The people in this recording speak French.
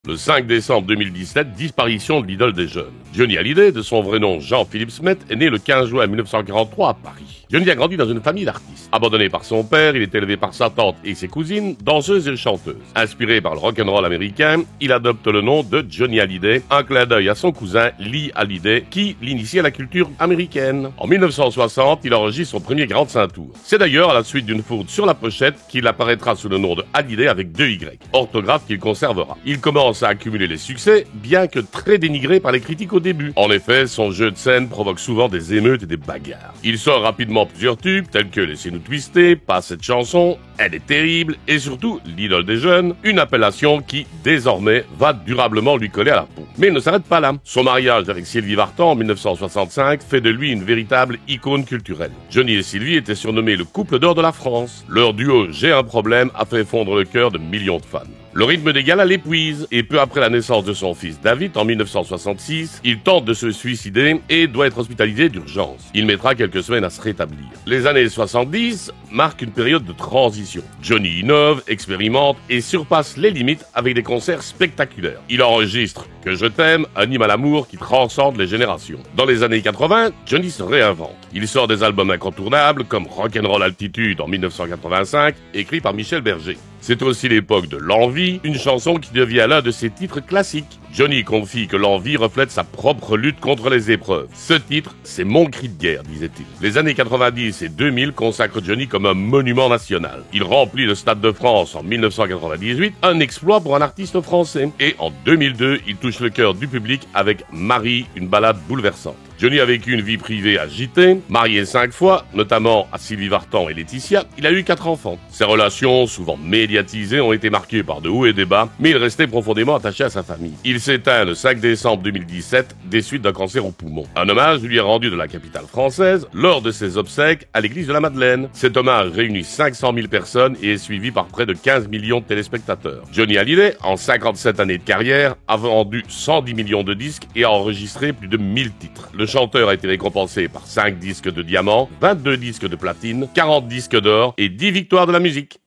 Le 5 décembre 2017, disparition de l'idole des jeunes. Johnny Hallyday, de son vrai nom Jean-Philippe Smet, est né le 15 juin 1943 à Paris. Johnny a grandi dans une famille d'artistes. Abandonné par son père, il est élevé par sa tante et ses cousines, danseuses et chanteuses. Inspiré par le rock'n'roll américain, il adopte le nom de Johnny Hallyday, un clin d'œil à son cousin Lee Hallyday, qui l'initie à la culture américaine. En 1960, il enregistre son premier Grand Saint-Tour. C'est d'ailleurs à la suite d'une faute sur la pochette qu'il apparaîtra sous le nom de Hallyday avec 2 Y, orthographe qu'il conservera. Il commence à accumuler les succès, bien que très dénigré par les critiques au début. En effet, son jeu de scène provoque souvent des émeutes et des bagarres. Il sort rapidement plusieurs tubes, tels que Laissez-nous twister, Pas cette chanson, Elle est terrible, et surtout L'idole des jeunes, une appellation qui, désormais, va durablement lui coller à la peau. Mais il ne s'arrête pas là. Son mariage avec Sylvie Vartan en 1965 fait de lui une véritable icône culturelle. Johnny et Sylvie étaient surnommés le couple d'or de la France. Leur duo J'ai un problème a fait fondre le cœur de millions de fans. Le rythme des galas l'épuise, et peu après la naissance de son fils David en 1966, il tente de se suicider et doit être hospitalisé d'urgence. Il mettra quelques semaines à se rétablir. Les années 70 marquent une période de transition. Johnny innove, expérimente et surpasse les limites avec des concerts spectaculaires. Il enregistre Que je t'aime, un hymne à l'amour qui transcende les générations. Dans les années 80, Johnny se réinvente. Il sort des albums incontournables comme Rock'n'Roll Altitude en 1985, écrit par Michel Berger. C'est aussi l'époque de L'Envie, une chanson qui devient l'un de ses titres classiques. Johnny confie que l'envie reflète sa propre lutte contre les épreuves. Ce titre, c'est mon cri de guerre, disait-il. Les années 90 et 2000 consacrent Johnny comme un monument national. Il remplit le Stade de France en 1998, un exploit pour un artiste français. Et en 2002, il touche le cœur du public avec Marie, une ballade bouleversante. Johnny a vécu une vie privée agitée, marié 5 fois, notamment à Sylvie Vartan et Laetitia. Il a eu 4 enfants. Ses relations, souvent médiatisées, ont été marquées par de hauts et des bas, mais il restait profondément attaché à sa famille. Il s'éteint le 5 décembre 2017 des suites d'un cancer au poumon. Un hommage lui est rendu de la capitale française lors de ses obsèques à l'église de la Madeleine. Cet hommage réunit 500 000 personnes et est suivi par près de 15 millions de téléspectateurs. Johnny Hallyday, en 57 années de carrière, a vendu 110 millions de disques et a enregistré plus de 1000 titres. Le chanteur a été récompensé par 5 disques de diamant, 22 disques de platine, 40 disques d'or et 10 victoires de la musique.